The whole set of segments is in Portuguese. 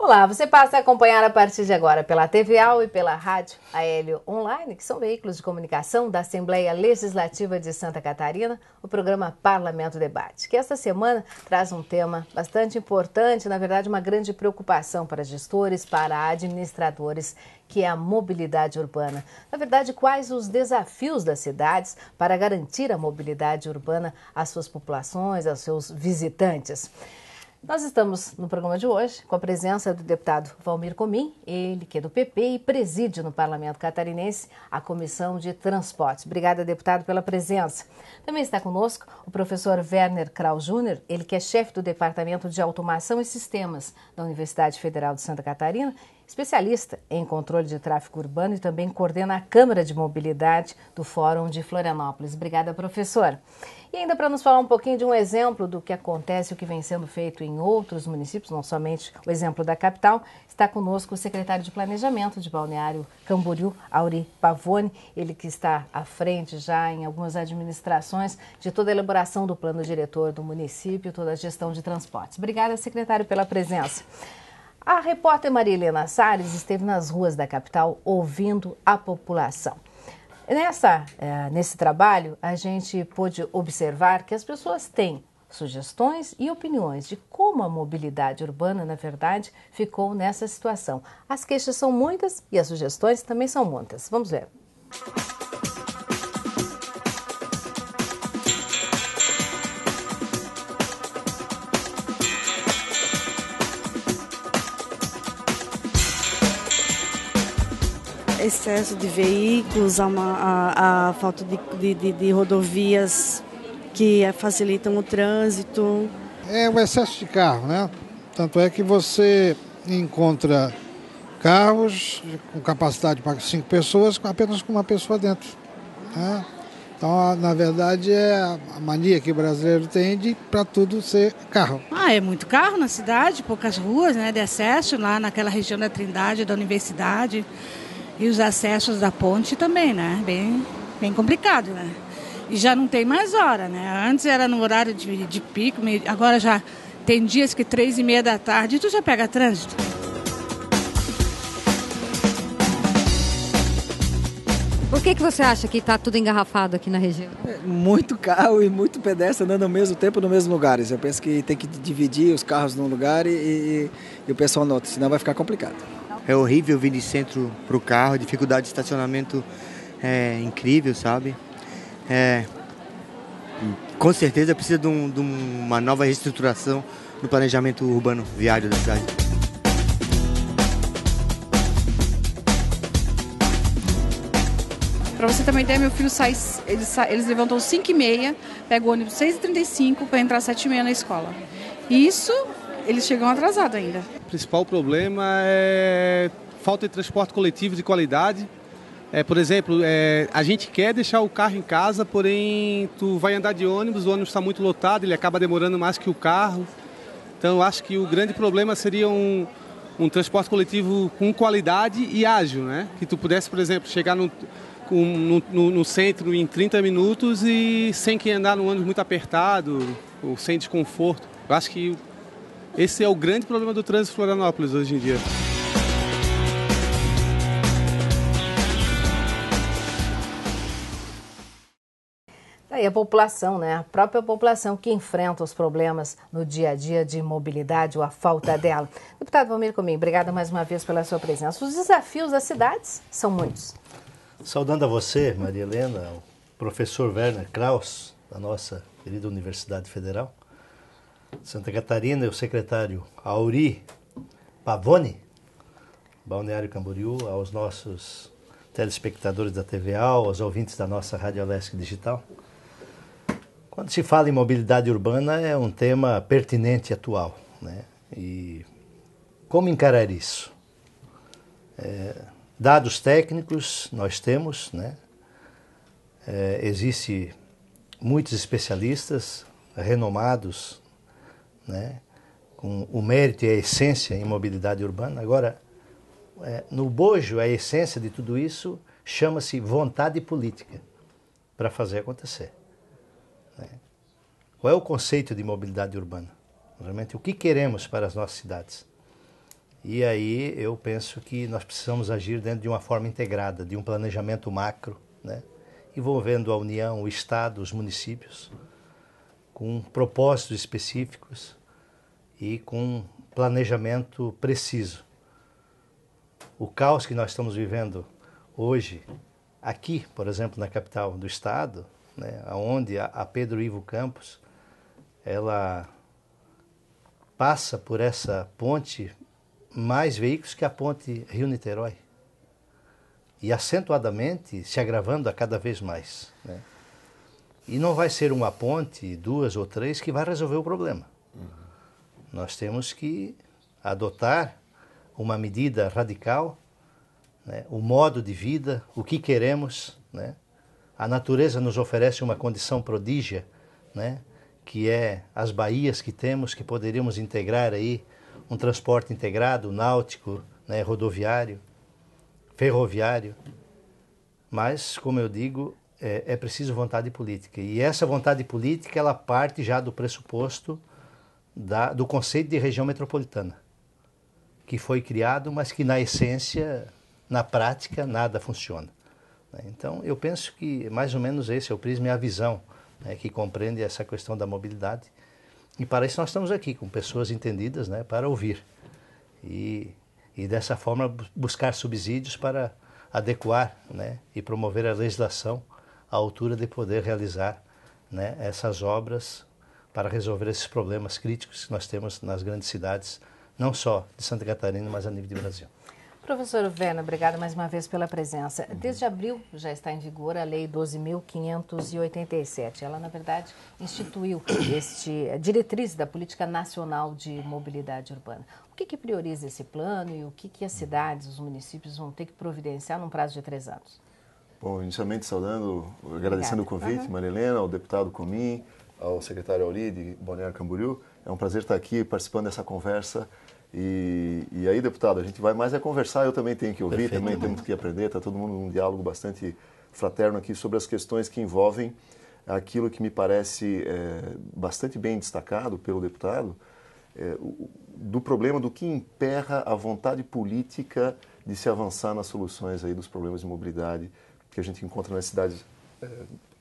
Olá, você passa a acompanhar a partir de agora pela TVA e pela Rádio Aélio Online, que são veículos de comunicação da Assembleia Legislativa de Santa Catarina, o programa Parlamento Debate, que esta semana traz um tema bastante importante, na verdade uma grande preocupação para gestores, para administradores, que é a mobilidade urbana. Na verdade, quais os desafios das cidades para garantir a mobilidade urbana às suas populações, aos seus visitantes? Nós estamos no programa de hoje com a presença do deputado Valmir Comim, ele que é do PP e preside no Parlamento Catarinense a Comissão de Transportes. Obrigada, deputado, pela presença. Também está conosco o professor Werner Kraus Júnior, ele que é chefe do Departamento de Automação e Sistemas da Universidade Federal de Santa Catarina, especialista em controle de tráfego urbano e também coordena a Câmara de Mobilidade do Fórum de Florianópolis. Obrigada, professor. E ainda para nos falar um pouquinho de um exemplo do que acontece, o que vem sendo feito em outros municípios, não somente o exemplo da capital, está conosco o secretário de Planejamento de Balneário Camboriú, Auri Pavone, ele que está à frente já em algumas administrações de toda a elaboração do plano diretor do município, toda a gestão de transportes. Obrigada, secretário, pela presença. A repórter Maria Helena Salles esteve nas ruas da capital ouvindo a população. Nesse trabalho, a gente pôde observar que as pessoas têm sugestões e opiniões de como a mobilidade urbana, na verdade, ficou nessa situação. As queixas são muitas e as sugestões também são muitas. Vamos ver. Excesso de veículos, a falta de rodovias que facilitam o trânsito. É o excesso de carro, né? Tanto é que você encontra carros com capacidade para 5 pessoas, apenas com uma pessoa dentro, né? Então, na verdade, é a mania que o brasileiro tem de para tudo ser carro. É muito carro na cidade, poucas ruas, né, de acesso, lá naquela região da Trindade, da Universidade. E os acessos da ponte também, né? Bem complicado, né? E já não tem mais hora, né? Antes era no horário de pico, agora já tem dias que 3h30 da tarde e tu já pega trânsito. Por que você acha que está tudo engarrafado aqui na região? Muito carro e muito pedestre andando ao mesmo tempo nos mesmos lugares. Eu penso que tem que dividir os carros num lugar e o pessoal nota, senão vai ficar complicado. É horrível vir de centro para o carro, a dificuldade de estacionamento é incrível, sabe? Com certeza precisa de uma nova reestruturação no planejamento urbano viário da cidade. Para você ter uma ideia, meu filho eles levantam 5h30, pegam o ônibus 6h35 para entrar às 7h30 na escola. Isso, eles chegam atrasados ainda. O principal problema é falta de transporte coletivo de qualidade. Por exemplo, a gente quer deixar o carro em casa, porém tu vai andar de ônibus, o ônibus está muito lotado, ele acaba demorando mais que o carro. Então eu acho que o grande problema seria um transporte coletivo com qualidade e ágil, né? Que tu pudesse, por exemplo, chegar no centro em 30 minutos e sem que andar num ônibus muito apertado ou sem desconforto. Eu acho que esse é o grande problema do trânsito em Florianópolis hoje em dia. Aí a população, né? A própria população que enfrenta os problemas no dia a dia de mobilidade ou a falta dela. Deputado Valmir Comim, obrigada mais uma vez pela sua presença. Os desafios das cidades são muitos. Saudando a você, Maria Helena, o professor Werner Kraus, da nossa querida Universidade Federal de Santa Catarina, e o secretário Auri Pavone, Balneário Camboriú, aos nossos telespectadores da TVA, aos ouvintes da nossa Rádio Alesc Digital. Quando se fala em mobilidade urbana, é um tema pertinente e atual, né? E como encarar isso? Dados técnicos nós temos, né? Existe muitos especialistas renomados, né? Com o mérito e a essência em mobilidade urbana. Agora, no bojo, a essência de tudo isso chama-se vontade política para fazer acontecer. Qual é o conceito de mobilidade urbana? Realmente, o que queremos para as nossas cidades? E aí eu penso que nós precisamos agir dentro de uma forma integrada, de um planejamento macro, né? Envolvendo a União, o Estado, os municípios, com propósitos específicos e com planejamento preciso. O caos que nós estamos vivendo hoje, aqui, por exemplo, na capital do estado, né, onde a Pedro Ivo Campos, ela passa por essa ponte mais veículos que a ponte Rio-Niterói. E acentuadamente se agravando a cada vez mais, né? E não vai ser uma ponte, 2 ou 3, que vai resolver o problema. Nós temos que adotar uma medida radical, né? O modo de vida, o que queremos, né? A natureza nos oferece uma condição prodígia, né? Que é as baías que temos, que poderíamos integrar aí um transporte integrado, náutico, né? Rodoviário, ferroviário. Mas, como eu digo, é preciso vontade política. E essa vontade política, ela parte já do pressuposto do conceito de região metropolitana, que foi criado, mas que na essência, na prática, nada funciona. Então, eu penso que mais ou menos esse é o prisma e a visão, né, que compreende essa questão da mobilidade. E para isso nós estamos aqui, com pessoas entendidas, né, para ouvir. E dessa forma buscar subsídios para adequar, né, e promover a legislação à altura de poder realizar, né, essas obras para resolver esses problemas críticos que nós temos nas grandes cidades, não só de Santa Catarina, mas a nível de Brasil. Professor Werner, obrigada mais uma vez pela presença. Desde abril já está em vigor a Lei 12.587. Ela, na verdade, instituiu a diretriz da Política Nacional de Mobilidade Urbana. O que prioriza esse plano e o que as cidades, os municípios vão ter que providenciar num prazo de 3 anos? Bom, inicialmente agradecendo o convite, Maria Helena, ao deputado Comim, ao secretário Auri de Balneário Camboriú. É um prazer estar aqui participando dessa conversa. E aí, deputado, a gente vai mais conversar, eu também tenho que ouvir, também temos que aprender, está todo mundo num diálogo bastante fraterno aqui sobre as questões que envolvem aquilo que me parece bastante bem destacado pelo deputado, do problema do que emperra a vontade política de se avançar nas soluções aí dos problemas de mobilidade que a gente encontra nas cidades,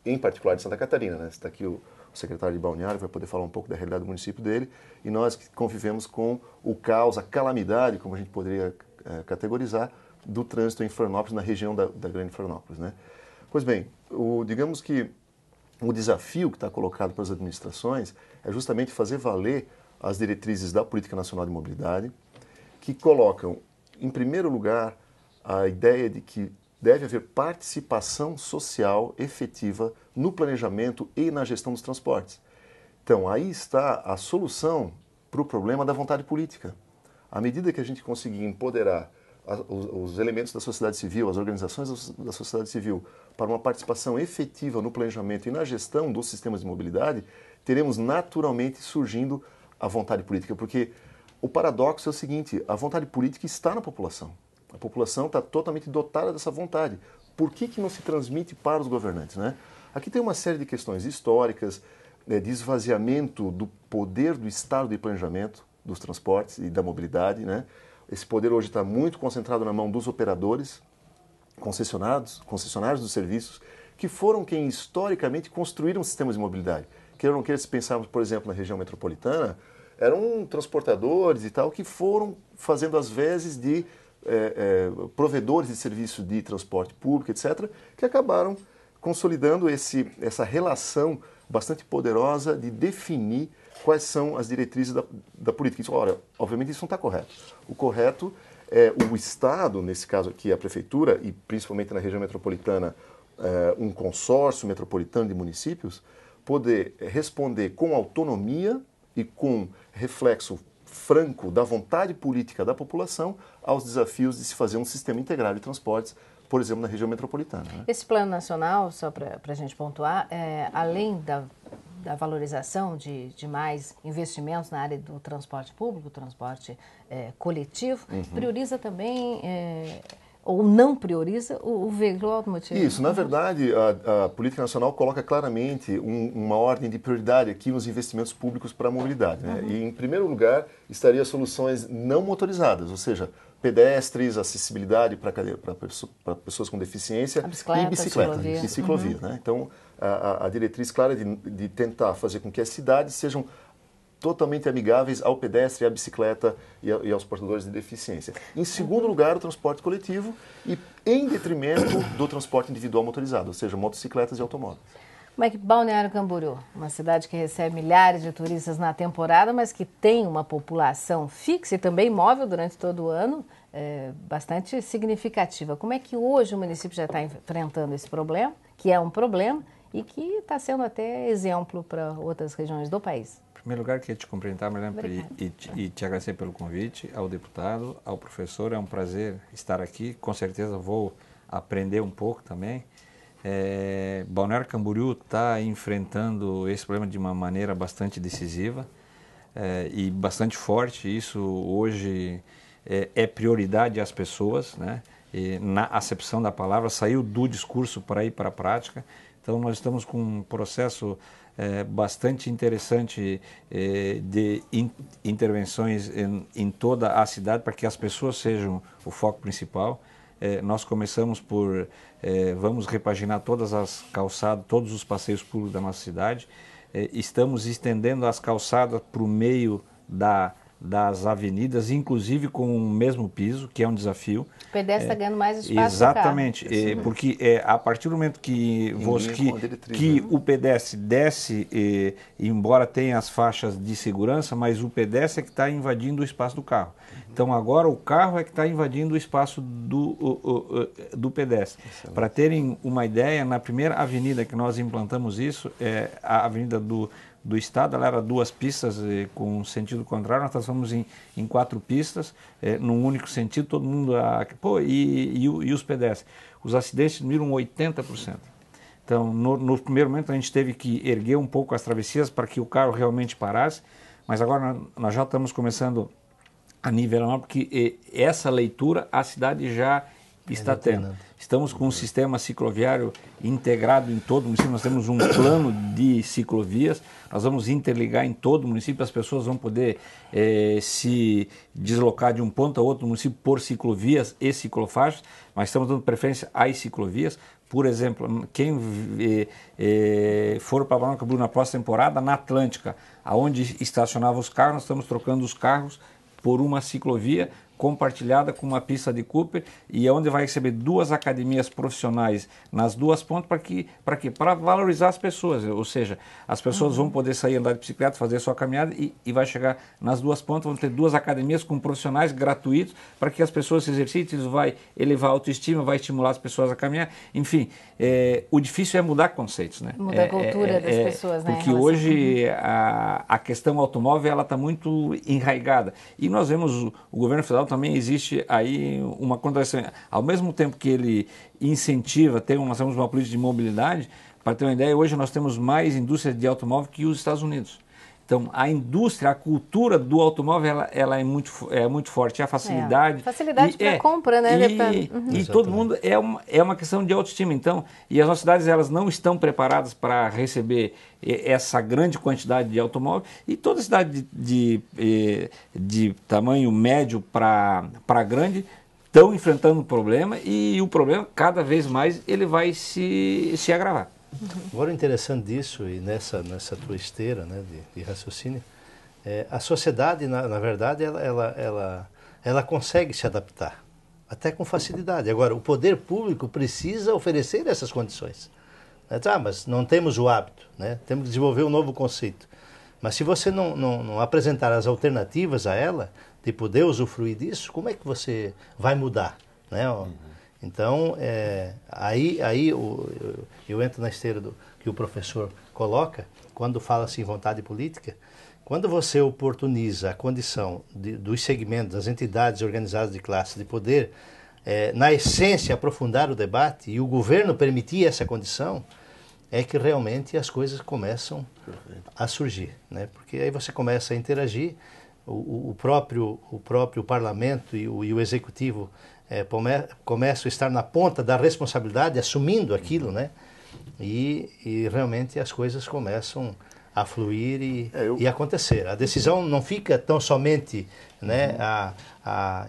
em particular de Santa Catarina, né? Está aqui o secretário de Balneário vai poder falar um pouco da realidade do município dele, e nós que convivemos com o caos, a calamidade, como a gente poderia categorizar, do trânsito em Florianópolis, na região da Grande Florianópolis, né? Pois bem, digamos que o desafio que está colocado pelas administrações é justamente fazer valer as diretrizes da Política Nacional de Mobilidade, que colocam, em primeiro lugar, a ideia de que deve haver participação social efetiva no planejamento e na gestão dos transportes. Então, aí está a solução para o problema da vontade política. À medida que a gente conseguir empoderar os elementos da sociedade civil, as organizações da sociedade civil, para uma participação efetiva no planejamento e na gestão dos sistemas de mobilidade, teremos naturalmente surgindo a vontade política. Porque o paradoxo é o seguinte, a vontade política está na população. A população está totalmente dotada dessa vontade. Por que não se transmite para os governantes, né? Aqui tem uma série de questões históricas, de esvaziamento do poder do Estado de planejamento dos transportes e da mobilidade, né? Esse poder hoje está muito concentrado na mão dos operadores, concessionários dos serviços, que foram quem historicamente construíram sistemas de mobilidade. Queira ou não queira, se pensarmos, por exemplo, na região metropolitana, eram transportadores e tal que foram fazendo as vezes de provedores de serviço de transporte público, etc., que acabaram consolidando essa relação bastante poderosa de definir quais são as diretrizes da política. Ora, obviamente isso não está correto. O correto é o Estado, nesse caso aqui a Prefeitura, e principalmente na região metropolitana, um consórcio metropolitano de municípios, poder responder com autonomia e com reflexo franco da vontade política da população aos desafios de se fazer um sistema integrado de transportes, por exemplo, na região metropolitana, né? Esse plano nacional, só para a gente pontuar, além da valorização de mais investimentos na área do transporte público, transporte coletivo, prioriza também ou não prioriza o veículo automotivo. Isso, na verdade, a política nacional coloca claramente uma ordem de prioridade aqui nos investimentos públicos para a mobilidade. Né? E, em primeiro lugar, estaria soluções não motorizadas, ou seja, pedestres, acessibilidade para pessoas com deficiência e bicicleta e ciclovia. Né? Então, a diretriz clara de tentar fazer com que as cidades sejam totalmente amigáveis ao pedestre, à bicicleta e aos portadores de deficiência. Em segundo lugar, o transporte coletivo e em detrimento do transporte individual motorizado, ou seja, motocicletas e automóveis. Como é que Balneário Camboriú, uma cidade que recebe milhares de turistas na temporada, mas que tem uma população fixa e também móvel durante todo o ano, bastante significativa. Como é que hoje o município já está enfrentando esse problema, que é um problema e que está sendo até exemplo para outras regiões do país? Em primeiro lugar, queria te cumprimentar, Marlene, e te agradecer pelo convite, ao deputado, ao professor. É um prazer estar aqui. Com certeza vou aprender um pouco também. Balneário Camboriú está enfrentando esse problema de uma maneira bastante decisiva e bastante forte. Isso hoje é prioridade às pessoas, né? E na acepção da palavra, saiu do discurso para ir para a prática. Então, nós estamos com um processo bastante interessante de intervenções em toda a cidade para que as pessoas sejam o foco principal. Nós começamos por, vamos repaginar todas as calçadas, todos os passeios públicos da nossa cidade. Estamos estendendo as calçadas para o meio das avenidas, inclusive com o mesmo piso, que é um desafio. O pedestre está ganhando mais espaço. Exatamente, porque a partir do momento que o pedestre desce, embora tenha as faixas de segurança, mas o pedestre é que está invadindo o espaço do carro. Então agora o carro é que está invadindo o espaço do pedestre. Para terem uma ideia, na primeira avenida que nós implantamos isso, a avenida do Estado, ela era 2 pistas com sentido contrário, nós transformamos em 4 pistas, num único sentido, todo mundo... e os pedestres? Os acidentes diminuíram 80%. Então, no primeiro momento, a gente teve que erguer um pouco as travessias para que o carro realmente parasse, mas agora nós já estamos começando a nivelar, porque essa leitura a cidade já está tendo. Estamos com um sistema cicloviário integrado em todo o município, nós temos um plano de ciclovias, nós vamos interligar em todo o município, as pessoas vão poder se deslocar de um ponto a outro no município por ciclovias e ciclofaixas, mas estamos dando preferência às ciclovias. Por exemplo, quem for para Balneário Camboriú na próxima temporada, na Atlântica, aonde estacionavam os carros, nós estamos trocando os carros por uma ciclovia compartilhada com uma pista de Cooper e onde vai receber 2 academias profissionais nas 2 pontas para valorizar as pessoas, ou seja, as pessoas vão poder sair andar de bicicleta, fazer sua caminhada e vai chegar nas 2 pontas, vão ter 2 academias com profissionais gratuitos para que as pessoas se exercitem, isso vai elevar a autoestima, vai estimular as pessoas a caminhar, enfim, o difícil é mudar conceitos, né? Mudar a cultura das pessoas, né? Porque hoje a questão automóvel ela está muito enraigada e nós vemos o governo federal também existe aí uma contradição. Ao mesmo tempo que ele incentiva, nós temos uma política de mobilidade, para ter uma ideia, hoje nós temos mais indústria de automóvel que os Estados Unidos. Então, a indústria, a cultura do automóvel, ela é muito forte. A facilidade... Facilidade para compra, né? E todo mundo é uma questão de autoestima. Então, e as nossas cidades, elas não estão preparadas para receber essa grande quantidade de automóvel. E toda cidade de tamanho médio para grande estão enfrentando um problema e o problema, cada vez mais, ele vai se agravar. Agora, o interessante disso, e nessa tua esteira, né, de raciocínio, a sociedade, na verdade, ela consegue se adaptar, até com facilidade. Agora, o poder público precisa oferecer essas condições. Mas não temos o hábito, né? Temos que desenvolver um novo conceito. Mas se você não apresentar as alternativas a ela, de poder usufruir disso, como é que você vai mudar, né? Então, aí eu entro na esteira que o professor coloca, quando fala assim vontade política, quando você oportuniza a condição dos segmentos, das entidades organizadas de classe, de poder, na essência, aprofundar o debate, e o governo permitir essa condição, é que realmente as coisas começam a surgir, né? Porque aí você começa a interagir, o próprio parlamento e o executivo começam a estar na ponta da responsabilidade, assumindo aquilo, né? E realmente as coisas começam a fluir e acontecer. A decisão não fica tão somente, né,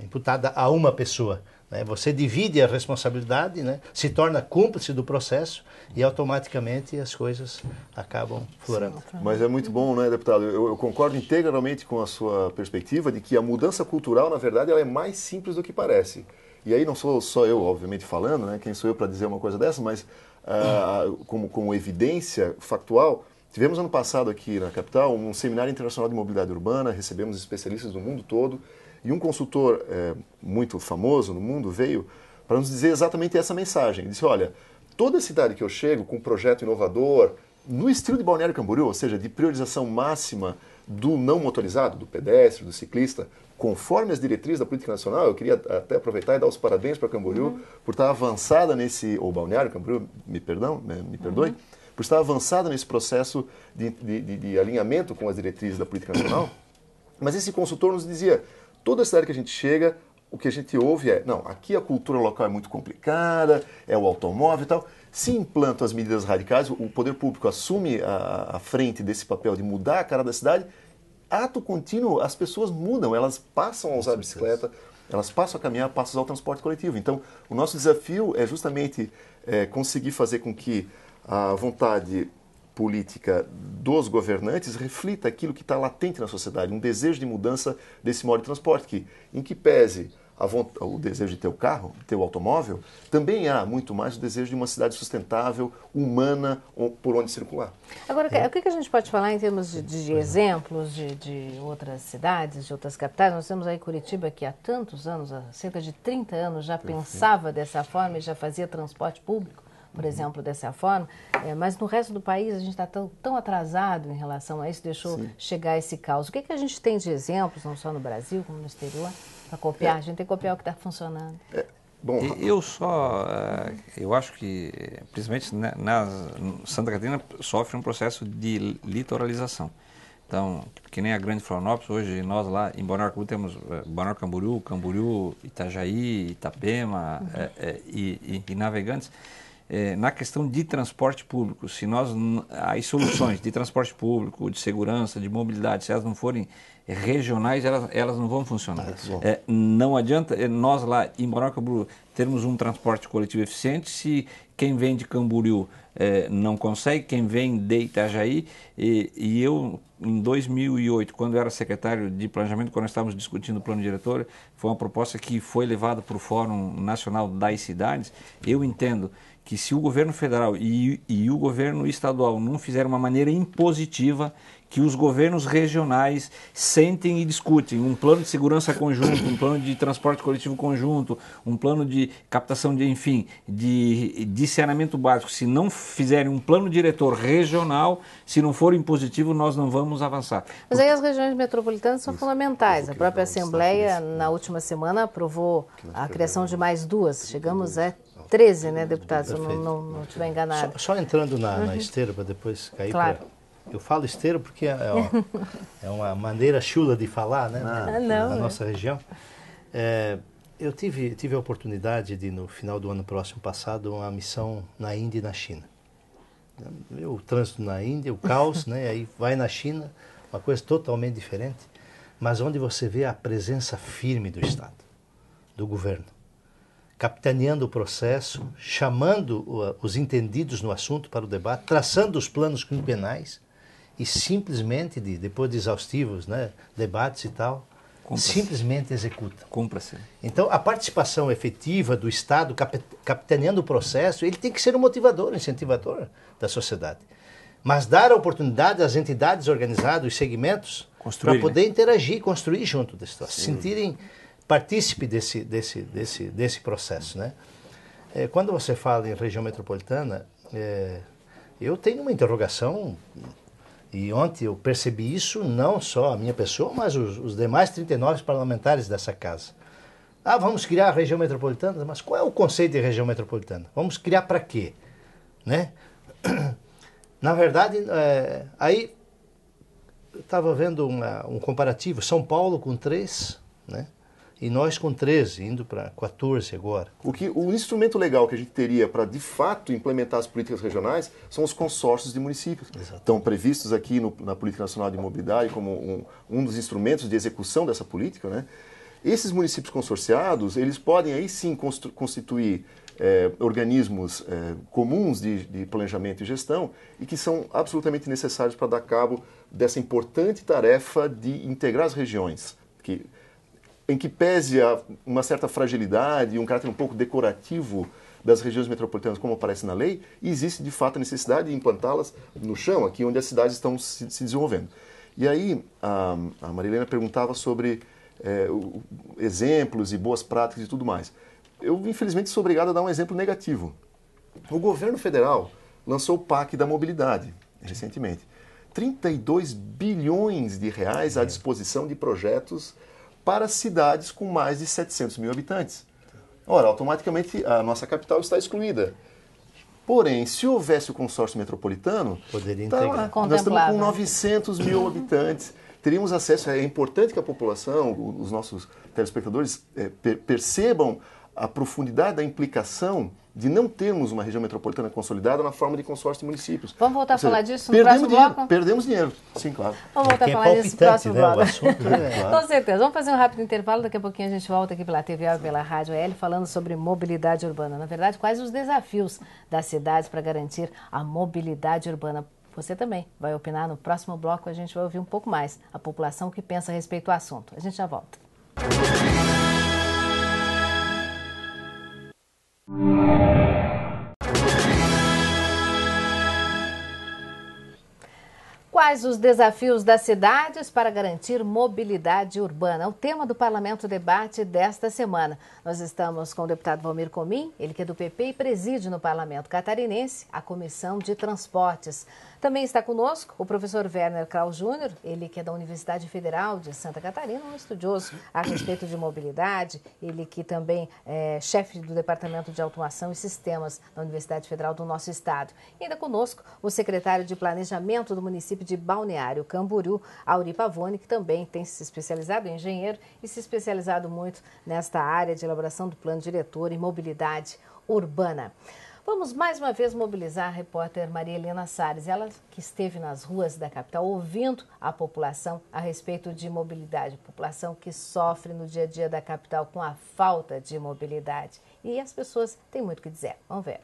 imputada a uma pessoa. Né? Você divide a responsabilidade, né, se torna cúmplice do processo e automaticamente as coisas acabam florando. Mas é muito bom, né, deputado? Eu concordo integralmente com a sua perspectiva de que a mudança cultural, na verdade, ela é mais simples do que parece. E aí não sou só eu, obviamente, falando, né? Quem sou eu para dizer uma coisa dessa, mas como evidência factual, tivemos ano passado aqui na capital um seminário internacional de mobilidade urbana, recebemos especialistas do mundo todo, e um consultor muito famoso no mundo veio para nos dizer exatamente essa mensagem. Ele disse, olha, toda cidade que eu chego com um projeto inovador, no estilo de Balneário Camboriú, ou seja, de priorização máxima do não motorizado, do pedestre, do ciclista, conforme as diretrizes da política nacional, eu queria até aproveitar e dar os parabéns para Camboriú por estar avançada nesse, ou Balneário Camboriú, me perdoe, por estar avançada nesse processo de alinhamento com as diretrizes da política nacional. Mas esse consultor nos dizia, toda cidade que a gente chega, o que a gente ouve é, não, aqui a cultura local é muito complicada, é o automóvel e tal. Se implantam as medidas radicais, o poder público assume a frente desse papel de mudar a cara da cidade, ato contínuo, as pessoas mudam, elas passam a usar a bicicleta, elas passam a caminhar, passam a usar o transporte coletivo. Então, o nosso desafio é justamente conseguir fazer com que a vontade política dos governantes reflita aquilo que está latente na sociedade, um desejo de mudança desse modo de transporte, que, em que pese o desejo de ter o carro, de ter o automóvel, também há muito mais o desejo de uma cidade sustentável, humana, por onde circular. Agora, o que a gente pode falar em termos de exemplos de outras cidades, de outras capitais? Nós temos aí Curitiba, que há tantos anos, há cerca de 30 anos, já pensava dessa forma e já fazia transporte público, por exemplo, dessa forma, mas no resto do país a gente está tão atrasado em relação a isso, deixou chegar esse caos. O que a gente tem de exemplos, não só no Brasil, como no exterior, para copiar? A gente tem que copiar o que está funcionando. Eu acho que, principalmente Santa Catarina sofre um processo de litoralização. Então, que nem a Grande Florianópolis, hoje nós lá em Balneário Camboriú temos Balneário Camboriú, Itajaí, Itapema e Navegantes. Na questão de transporte público, se as soluções de transporte público, de segurança, de mobilidade, se elas não forem regionais, elas não vão funcionar. Não adianta nós lá em Balneário Camboriú termos um transporte coletivo eficiente se quem vem de Camboriú não consegue, quem vem de Itajaí, e eu, em 2008, quando eu era secretário de planejamento, quando nós estávamos discutindo o plano diretor, foi uma proposta que foi levada para o Fórum Nacional das Cidades. Eu entendo que se o governo federal e o governo estadual não fizerem uma maneira impositiva, que os governos regionais sentem e discutem um plano de segurança conjunto, um plano de transporte coletivo conjunto, um plano de captação de saneamento básico. Se não fizerem um plano diretor regional, se não for impositivo, nós não vamos avançar. Mas aí as regiões metropolitanas são fundamentais. A própria Assembleia, na última semana, aprovou a criação de mais duas. Chegamos a 13, né, deputado, se eu não estiver enganado. Só entrando na esteira, para depois cair para... Eu falo esteira porque é uma maneira chula de falar, né, na nossa região. Eu tive a oportunidade de, no final do ano próximo passado, uma missão na Índia e na China. O trânsito na Índia, o caos, né, aí vai na China, uma coisa totalmente diferente, mas onde você vê a presença firme do Estado, do governo, capitaneando o processo, chamando os entendidos no assunto para o debate, traçando os planos quinquenais e simplesmente, depois de exaustivos, né, debates e tal, simplesmente executa. Cumpra-se. Então, a participação efetiva do Estado capitaneando o processo, ele tem que ser um motivador, um incentivador da sociedade. Mas dar a oportunidade às entidades organizadas, os segmentos, para poder interagir, construir junto da situação, se sentirem partícipe desse processo, né? Quando você fala em região metropolitana, eu tenho uma interrogação, e ontem eu percebi isso, não só a minha pessoa, mas os demais 39 parlamentares dessa casa. Vamos criar a região metropolitana, mas qual é o conceito de região metropolitana? Vamos criar para quê? Né? Na verdade, aí eu estava vendo um comparativo, São Paulo com 3, né? E nós com 13, indo para 14 agora. O instrumento legal que a gente teria para, de fato, implementar as políticas regionais são os consórcios de municípios. Exato. Estão previstos aqui na Política Nacional de Mobilidade como um dos instrumentos de execução dessa política, né? Esses municípios consorciados, eles podem aí sim constituir organismos comuns de planejamento e gestão e que são absolutamente necessários para dar cabo dessa importante tarefa de integrar as regiões, em que pese uma certa fragilidade e um caráter um pouco decorativo das regiões metropolitanas, como aparece na lei, existe de fato a necessidade de implantá-las no chão, aqui onde as cidades estão se desenvolvendo. E aí a Marilena perguntava sobre exemplos e boas práticas e tudo mais. Eu, infelizmente, sou obrigado a dar um exemplo negativo. O governo federal lançou o PAC da mobilidade, recentemente. 32 bilhões de reais à disposição de projetos para cidades com mais de 700 mil habitantes. Ora, automaticamente a nossa capital está excluída. Porém, se houvesse o consórcio metropolitano, poderia integrar. Nós estamos com 900 mil habitantes. Teríamos acesso, é importante que a população, os nossos telespectadores, percebam a profundidade da implicação de não termos uma região metropolitana consolidada na forma de consórcio de municípios. Vamos voltar a falar disso no próximo bloco? Perdemos dinheiro, sim, claro. Vamos voltar a falar disso no próximo bloco. O assunto, claro. Com certeza. Vamos fazer um rápido intervalo, daqui a pouquinho a gente volta aqui pela TV e pela Rádio AL falando sobre mobilidade urbana. Na verdade, quais os desafios das cidades para garantir a mobilidade urbana. Você também vai opinar no próximo bloco, a gente vai ouvir um pouco mais a população que pensa a respeito do assunto. A gente já volta. Quais os desafios das cidades para garantir mobilidade urbana? O tema do Parlamento Debate desta semana. Nós estamos com o deputado Valmir Comim, ele que é do PP e preside no Parlamento Catarinense a Comissão de Transportes. Também está conosco o professor Werner Kraus Júnior, ele que é da Universidade Federal de Santa Catarina, um estudioso a respeito de mobilidade, ele que também é chefe do Departamento de Automação e Sistemas da Universidade Federal do nosso estado. E ainda conosco o secretário de Planejamento do município de Balneário Camboriú, Auri Pavone, que também tem se especializado em engenheiro e se especializado muito nesta área de elaboração do plano diretor e mobilidade urbana. Vamos mais uma vez mobilizar a repórter Maria Helena Salles, ela que esteve nas ruas da capital ouvindo a população a respeito de mobilidade, população que sofre no dia a dia da capital com a falta de mobilidade. E as pessoas têm muito o que dizer. Vamos ver.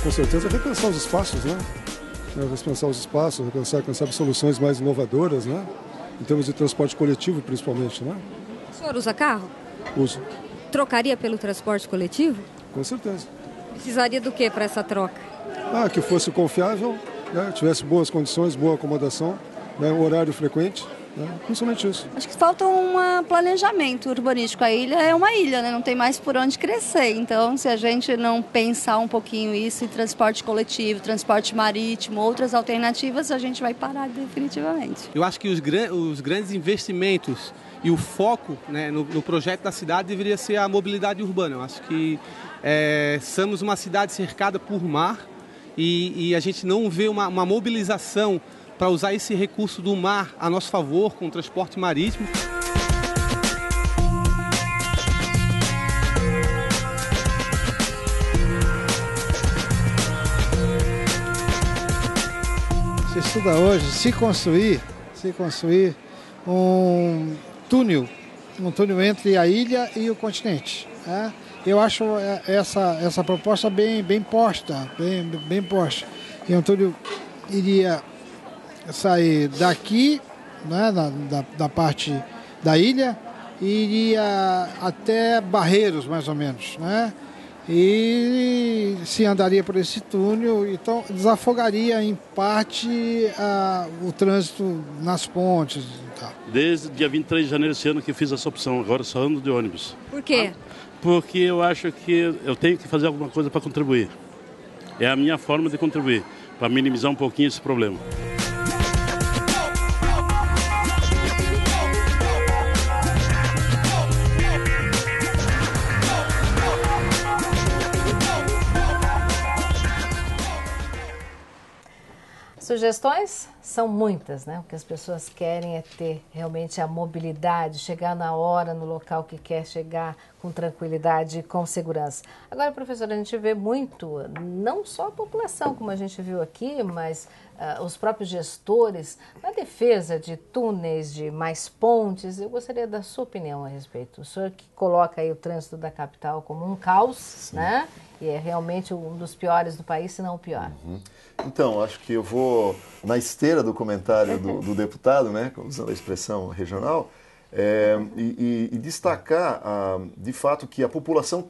Com certeza, repensar os espaços, né? Repensar os espaços, repensar, quem sabe, soluções mais inovadoras, né? Em termos de transporte coletivo, principalmente, né? O senhor usa carro? Uso. Trocaria pelo transporte coletivo? Com certeza. Precisaria do que para essa troca? Que fosse confiável, né? Tivesse boas condições, boa acomodação, né? Horário frequente. Principalmente isso. Acho que falta um planejamento urbanístico. A ilha é uma ilha, né? Não tem mais por onde crescer. Então, se a gente não pensar um pouquinho isso em transporte coletivo, transporte marítimo, outras alternativas, a gente vai parar definitivamente. Eu acho que os grandes investimentos e o foco, né, no projeto da cidade deveria ser a mobilidade urbana. Eu acho que somos uma cidade cercada por mar e a gente não vê uma mobilização para usar esse recurso do mar a nosso favor com o transporte marítimo. Se estuda hoje, se construir um túnel entre a ilha e o continente. Né? Eu acho essa proposta bem posta. E um túnel iria sair daqui, né, da parte da ilha, e iria até Barreiros, mais ou menos, né? E se andaria por esse túnel, então desafogaria em parte o trânsito nas pontes e tal. Desde dia 23 de janeiro desse ano que fiz essa opção, agora só ando de ônibus. Por quê? Porque eu acho que eu tenho que fazer alguma coisa para contribuir. É a minha forma de contribuir, para minimizar um pouquinho esse problema. Sugestões são muitas, né? O que as pessoas querem é ter realmente a mobilidade, chegar na hora, no local que quer chegar, com tranquilidade e com segurança. Agora, professora, a gente vê muito, não só a população, como a gente viu aqui, mas os próprios gestores, na defesa de túneis, de mais pontes. Eu gostaria da sua opinião a respeito. O senhor que coloca aí o trânsito da capital como um caos, sim, né? E é realmente um dos piores do país, se não o pior. Então, acho que eu vou na esteira do comentário do deputado, né, usando a expressão regional, e destacar, de fato, que a população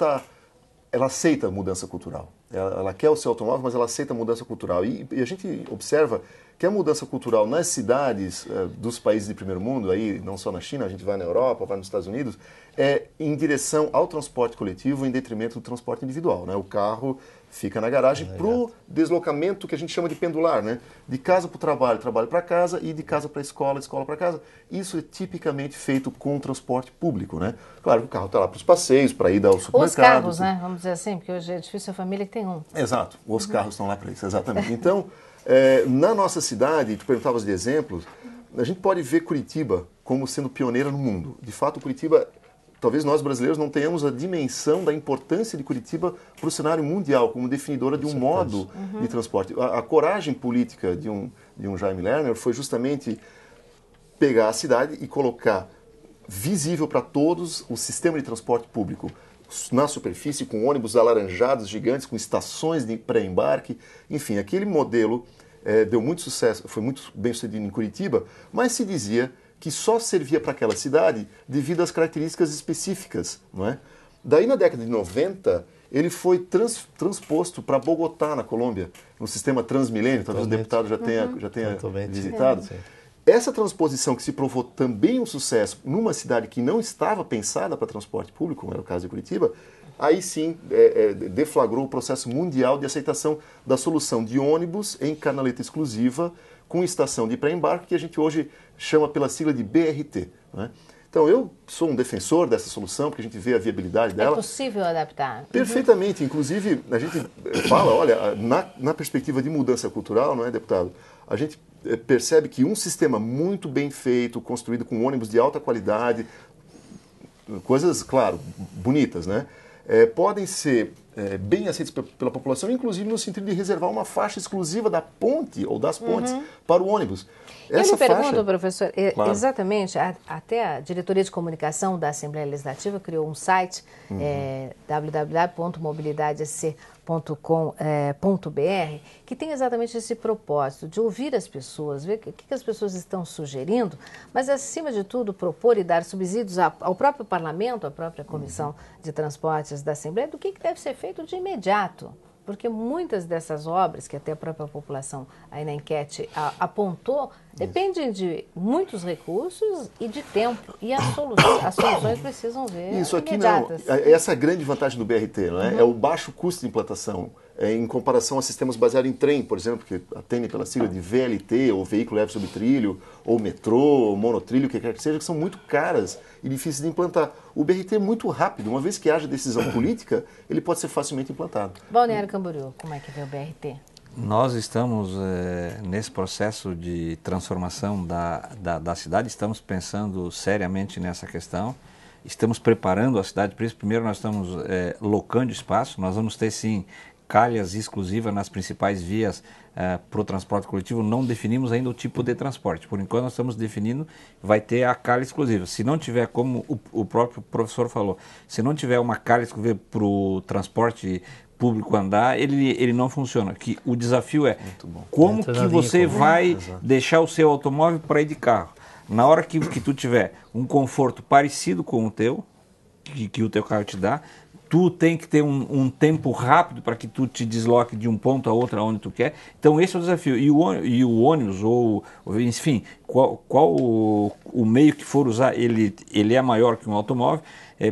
ela aceita a mudança cultural. Ela quer o seu automóvel, mas ela aceita a mudança cultural. E a gente observa que a mudança cultural nas cidades dos países de primeiro mundo, aí não só na China, a gente vai na Europa, vai nos Estados Unidos, é em direção ao transporte coletivo em detrimento do transporte individual, né? O carro fica na garagem para o deslocamento que a gente chama de pendular, né? De casa para o trabalho, trabalho para casa, e de casa para a escola, de escola para casa. Isso é tipicamente feito com o transporte público, né? Claro que o carro está lá para os passeios, para ir ao supermercado. Os carros, né? Vamos dizer assim, porque hoje é difícil a família que tem um. Exato, os carros estão lá para isso, exatamente. Então, na nossa cidade, tu perguntavas de exemplos, a gente pode ver Curitiba como sendo pioneira no mundo. De fato, Curitiba, talvez nós brasileiros não tenhamos a dimensão da importância de Curitiba para o cenário mundial, como definidora de um modo de transporte. A coragem política de um Jaime Lerner foi justamente pegar a cidade e colocar visível para todos o sistema de transporte público na superfície, com ônibus alaranjados gigantes, com estações de pré-embarque. Enfim, aquele modelo deu muito sucesso, foi muito bem sucedido em Curitiba, mas se dizia que só servia para aquela cidade devido às características específicas, não é? Daí, na década de 90, ele foi transposto para Bogotá, na Colômbia, no sistema Transmilênio, talvez o deputado já tenha visitado. Essa transposição, que se provou também um sucesso numa cidade que não estava pensada para transporte público, como era o caso de Curitiba, aí sim deflagrou o processo mundial de aceitação da solução de ônibus em canaleta exclusiva, com estação de pré-embarque, que a gente hoje chama pela sigla de BRT. Né? Então, eu sou um defensor dessa solução, porque a gente vê a viabilidade dela. É possível adaptar? Perfeitamente. Inclusive, a gente fala, olha, na perspectiva de mudança cultural, não é, deputado? A gente percebe que um sistema muito bem feito, construído com ônibus de alta qualidade, coisas, claro, bonitas, né? Podem ser bem aceitos pela população, inclusive no sentido de reservar uma faixa exclusiva da ponte ou das pontes para o ônibus. Eu lhe pergunto, professor, claro, exatamente, até a Diretoria de Comunicação da Assembleia Legislativa criou um site, www.mobilidadesc.com.br, que tem exatamente esse propósito de ouvir as pessoas, ver o que as pessoas estão sugerindo, mas, acima de tudo, propor e dar subsídios ao próprio parlamento, à própria Comissão de Transportes da Assembleia, do que deve ser feito de imediato. Porque muitas dessas obras, que até a própria população aí na enquete apontou, dependem de muitos recursos e de tempo. E as soluções precisam ver isso aqui imediatas. Não. Essa é a grande vantagem do BRT, não é? É o baixo custo de implantação. Em comparação a sistemas baseados em trem, por exemplo, que atendem pela sigla de VLT, ou veículo leve sobre trilho, ou metrô, ou monotrilho, o que quer que seja, que são muito caras e difíceis de implantar. O BRT é muito rápido, uma vez que haja decisão política, ele pode ser facilmente implantado. Balneário Camboriú, como é que vê o BRT? Nós estamos nesse processo de transformação da cidade, estamos pensando seriamente nessa questão, estamos preparando a cidade para isso. Primeiro nós estamos locando espaço, nós vamos ter sim calhas exclusivas nas principais vias para o transporte coletivo. Não definimos ainda o tipo de transporte. Por enquanto nós estamos definindo, vai ter a calha exclusiva. Se não tiver, como o próprio professor falou, se não tiver uma calha exclusiva para o transporte público andar, ele não funciona. Que o desafio é como que você vai deixar o seu automóvel para ir de carro. Na hora que tu tiver um conforto parecido com o teu, que o teu carro te dá, tu tem que ter um tempo rápido para que tu te desloque de um ponto a outro aonde tu quer. Então esse é o desafio. E o ônibus, ou enfim, qual o meio que for usar, ele é maior que um automóvel.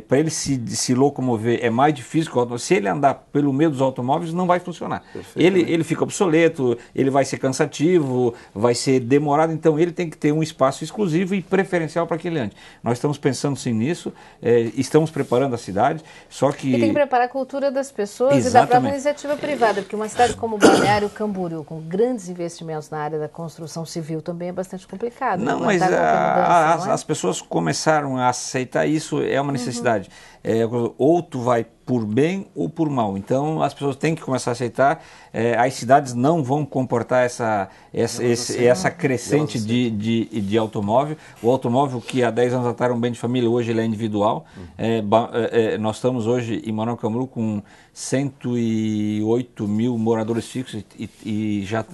Para ele se locomover é mais difícil que o automóvel. Se ele andar pelo meio dos automóveis, não vai funcionar. Ele fica obsoleto, ele vai ser cansativo, vai ser demorado. Então ele tem que ter um espaço exclusivo e preferencial para que ele ande. Nós estamos pensando sim nisso, estamos preparando a cidade, só que... E tem que preparar a cultura das pessoas. Exatamente. E da própria iniciativa privada, porque uma cidade como Balneário Camboriú, com grandes investimentos na área da construção civil, também é bastante complicado. Não, mas as pessoas começaram a aceitar isso, é uma necessidade. Ou tu vai por bem ou por mal. Então as pessoas têm que começar a aceitar. As cidades não vão comportar essa crescente de automóvel. O automóvel que há 10 anos atrás era um bem de família, hoje ele é individual. Nós estamos hoje em Balneário Camboriú com 108 mil moradores fixos e já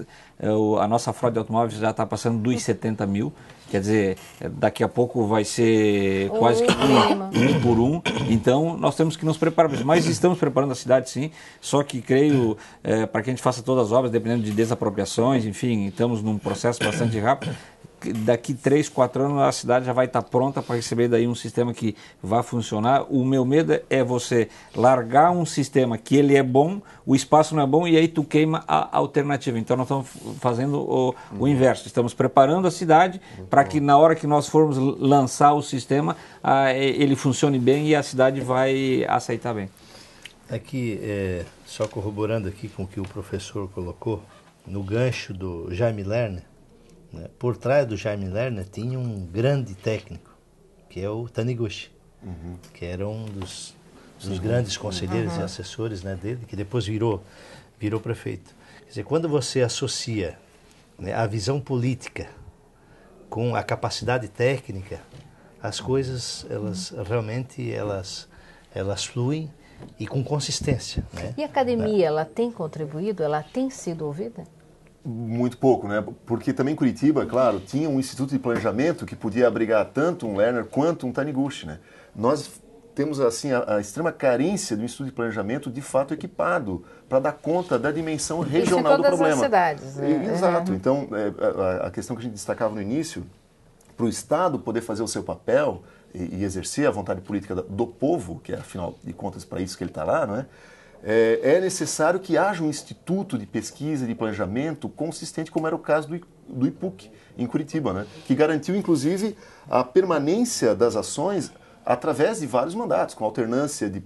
a nossa frota de automóveis já está passando dos 70 mil. Quer dizer, daqui a pouco vai ser quase que um por um. Então, nós temos que nos preparar para isso. Mas estamos preparando a cidade, sim. Só que creio, para que a gente faça todas as obras, dependendo de desapropriações, enfim, estamos num processo bastante rápido. Daqui 3, 4 anos a cidade já vai estar pronta para receber daí um sistema que vai funcionar. O meu medo é você largar um sistema que ele é bom, o espaço não é bom e aí tu queima a alternativa. Então nós estamos fazendo o inverso. Estamos preparando a cidade para que na hora que nós formos lançar o sistema, ele funcione bem e a cidade vai aceitar bem. Aqui, só corroborando aqui com o que o professor colocou, no gancho do Jaime Lerner, por trás do Jaime Lerner tinha um grande técnico, que é o Taniguchi, que era um dos grandes conselheiros e assessores dele, que depois virou prefeito. Quer dizer, quando você associa a visão política com a capacidade técnica, as coisas realmente fluem e com consistência. E a academia, ela tem contribuído, ela tem sido ouvida? Muito pouco, né? Porque também Curitiba, claro, tinha um instituto de planejamento que podia abrigar tanto um Lerner quanto um Taniguchi, né? Nós temos assim a extrema carência do instituto de planejamento de fato equipado para dar conta da dimensão regional do problema. Isso em todas as cidades, né? Exato. Então, a questão que a gente destacava no início, para o Estado poder fazer o seu papel e exercer a vontade política do povo, que é, afinal de contas, para isso que ele está lá, não é? É necessário que haja um instituto de pesquisa e de planejamento consistente, como era o caso do IPUC, em Curitiba, né? Que garantiu, inclusive, a permanência das ações através de vários mandatos, com alternância de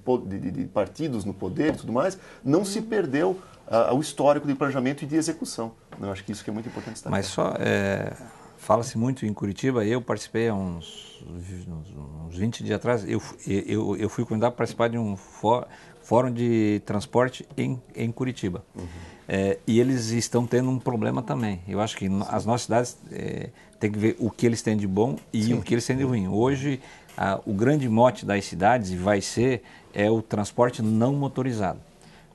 partidos no poder e tudo mais. Não se perdeu o histórico de planejamento e de execução. Eu acho que isso que é muito importante destacar. Mas só... Fala-se muito em Curitiba, eu participei há uns 20 dias atrás, eu fui convidado para participar de um fórum de transporte em Curitiba. E eles estão tendo um problema também. Eu acho que as nossas cidades têm que ver o que eles têm de bom e o que eles têm de ruim. Hoje, o grande mote das cidades vai ser o transporte não motorizado.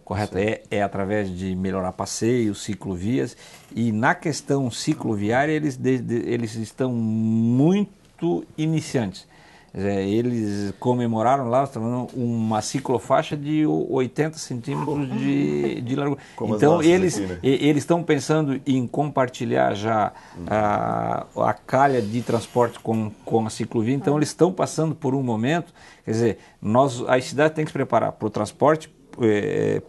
Correto? É através de melhorar passeios, ciclovias, e na questão cicloviária eles estão muito iniciantes. Eles comemoraram lá uma ciclofaixa de 80 centímetros de largura. Então eles estão pensando em compartilhar já a calha de transporte com a ciclovia. Então eles estão passando por um momento, quer dizer, as cidades têm que se preparar para o transporte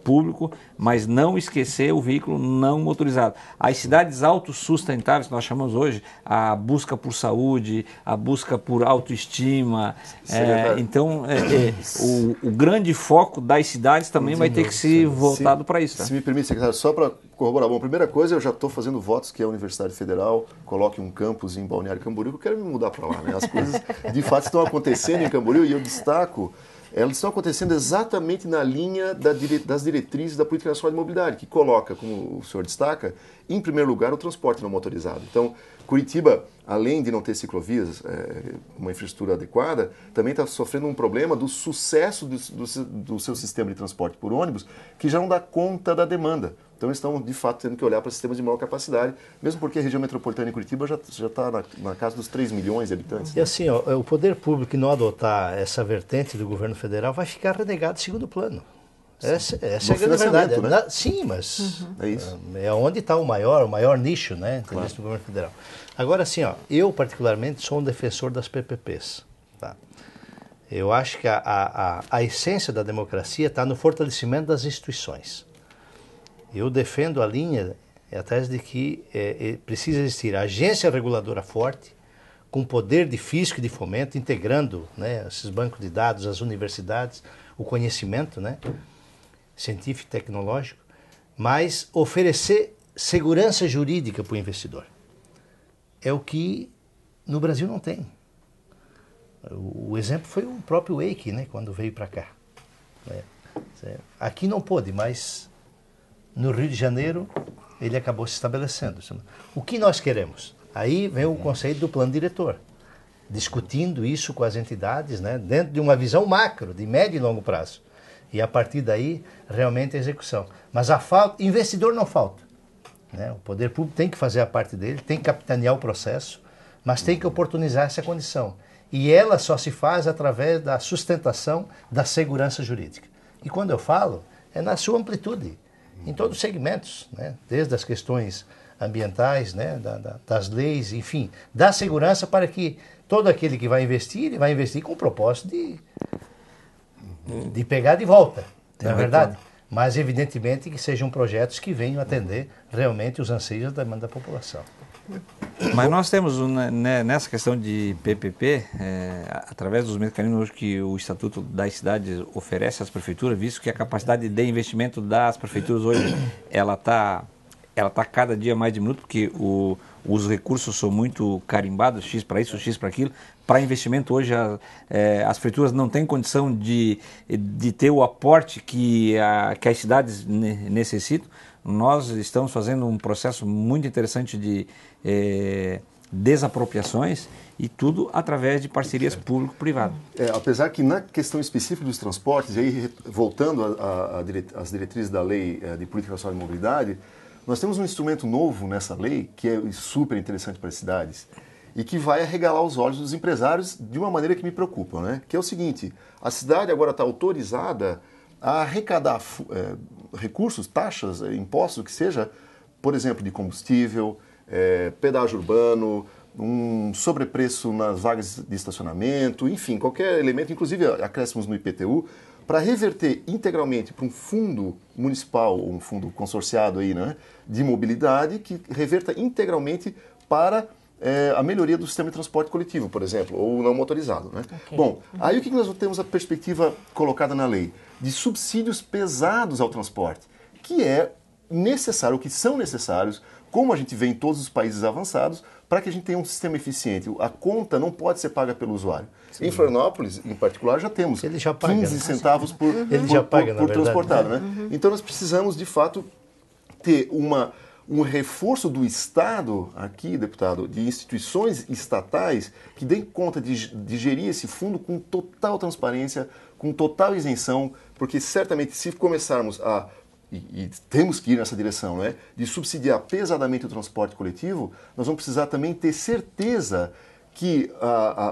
público, mas não esquecer o veículo não motorizado. As cidades autossustentáveis, que nós chamamos hoje, a busca por saúde, a busca por autoestima. Então, o grande foco das cidades também vai ter que ser voltado para isso. Se me permite, secretário, só para corroborar. Bom, primeira coisa, eu já estou fazendo votos que a Universidade Federal coloque um campus em Balneário Camboriú, que eu quero me mudar para lá. Né? As coisas, de fato, estão acontecendo em Camboriú e eu destaco. Elas estão acontecendo exatamente na linha das diretrizes da Política Nacional de Mobilidade, que coloca, como o senhor destaca, em primeiro lugar o transporte não motorizado. Então, Curitiba, além de não ter ciclovias, uma infraestrutura adequada, também está sofrendo um problema do sucesso do seu sistema de transporte por ônibus, que já não dá conta da demanda. Então, eles estão, de fato, tendo que olhar para sistemas de maior capacidade, mesmo porque a região metropolitana de Curitiba já está na casa dos 3 milhões de habitantes. E assim, o poder público que não adotar essa vertente do governo federal vai ficar renegado em segundo plano. Essa é a grande verdade. Né? Sim, mas é onde está o maior nicho, né? Claro. No governo federal. Agora, assim, ó, eu particularmente sou um defensor das PPPs. Tá? Eu acho que a essência da democracia está no fortalecimento das instituições. Eu defendo a linha, a tese de que precisa existir agência reguladora forte, com poder de fisco e de fomento, integrando, né, esses bancos de dados, as universidades, o conhecimento, né, científico e tecnológico, mas oferecer segurança jurídica para o investidor. É o que no Brasil não tem. O exemplo foi o próprio Wake, né, quando veio para cá. Aqui não pôde, mas no Rio de Janeiro ele acabou se estabelecendo. O que nós queremos? Aí vem o conceito do plano diretor, discutindo isso com as entidades, né, dentro de uma visão macro, de médio e longo prazo. E a partir daí, realmente a execução. Mas investidor não falta. Né? O poder público tem que fazer a parte dele, tem que capitanear o processo, mas tem que oportunizar essa condição. E ela só se faz através da sustentação da segurança jurídica. E quando eu falo, é na sua amplitude, em todos os segmentos, né? Desde as questões ambientais, né? Das leis, enfim, da segurança para que todo aquele que vai investir, ele vai investir com o propósito de pegar de volta, não é verdade? Mas evidentemente que sejam projetos que venham atender realmente os anseios da demanda da população. Mas nós temos, nessa questão de PPP, através dos mecanismos que o Estatuto das Cidades oferece às prefeituras, visto que a capacidade de investimento das prefeituras hoje, ela tá cada dia mais diminuta, porque os recursos são muito carimbados, X para isso, X para aquilo. Para investimento hoje, as prefeituras não têm condição de ter o aporte que as cidades necessitam. Nós estamos fazendo um processo muito interessante de desapropriações e tudo através de parcerias público-privadas. Apesar que na questão específica dos transportes, e aí voltando às diretrizes da Lei de Política Nacional de Mobilidade, nós temos um instrumento novo nessa lei que é super interessante para as cidades e que vai arregalar os olhos dos empresários de uma maneira que me preocupa, né? Que é o seguinte, a cidade agora está autorizada a arrecadar recursos, taxas, impostos, o que seja, por exemplo, de combustível, pedágio urbano, um sobrepreço nas vagas de estacionamento, enfim, qualquer elemento, inclusive acréscimos no IPTU, para reverter integralmente para um fundo municipal, ou um fundo consorciado aí, né, de mobilidade, que reverta integralmente para a melhoria do sistema de transporte coletivo, por exemplo, ou não motorizado. Né? Okay. Bom, aí o que nós temos a perspectiva colocada na lei? De subsídios pesados ao transporte, que é necessário, que são necessários, como a gente vê em todos os países avançados, para que a gente tenha um sistema eficiente. A conta não pode ser paga pelo usuário. Sim. Em Florianópolis, em particular, já temos 15 centavos por transportado. Né? Então nós precisamos, de fato, ter um reforço do Estado aqui, deputado, de instituições estatais que deem conta de gerir esse fundo com total transparência, com total isenção, porque certamente se começarmos e temos que ir nessa direção, né, de subsidiar pesadamente o transporte coletivo, nós vamos precisar também ter certeza que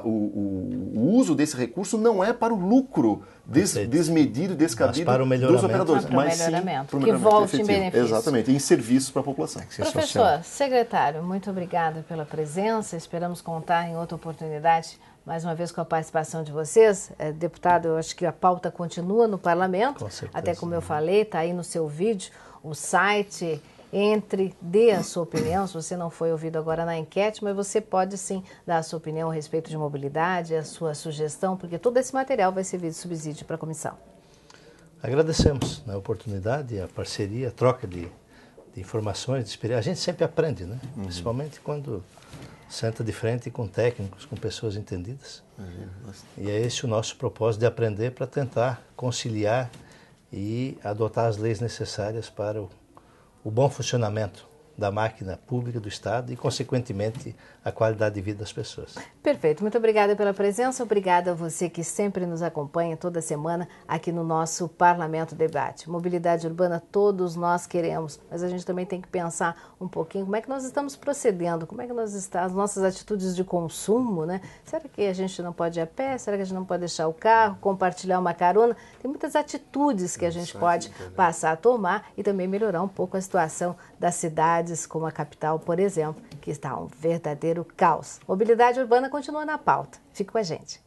o uso desse recurso não é para o lucro desmedido e descabido dos operadores, mas sim para o melhoramento que volte efetivo. Em benefício. Exatamente, em serviços para a população. Professor, secretário, muito obrigada pela presença, esperamos contar em outra oportunidade mais uma vez com a participação de vocês. Deputado, eu acho que a pauta continua no parlamento, com certeza, até como eu falei, está aí no seu vídeo, o site, dê a sua opinião, se você não foi ouvido agora na enquete, mas você pode sim dar a sua opinião a respeito de mobilidade, a sua sugestão, porque todo esse material vai servir de subsídio para a comissão. Agradecemos a oportunidade, a parceria, a troca de informações, de experiência. A gente sempre aprende, né? Principalmente quando senta de frente com técnicos, com pessoas entendidas. E é esse o nosso propósito, de aprender para tentar conciliar e adotar as leis necessárias para o bom funcionamento da máquina pública do Estado e, consequentemente, a qualidade de vida das pessoas. Perfeito. Muito obrigada pela presença. Obrigada a você que sempre nos acompanha toda semana aqui no nosso Parlamento Debate. Mobilidade urbana todos nós queremos, mas a gente também tem que pensar um pouquinho como é que nós estamos procedendo, como é que as nossas atitudes de consumo, né? Será que a gente não pode ir a pé? Será que a gente não pode deixar o carro, compartilhar uma carona? Tem muitas atitudes que a gente pode passar a tomar e também melhorar um pouco a situação das cidades, como a capital, por exemplo, que está um verdadeiro caos. Mobilidade urbana continua na pauta. Fique com a gente.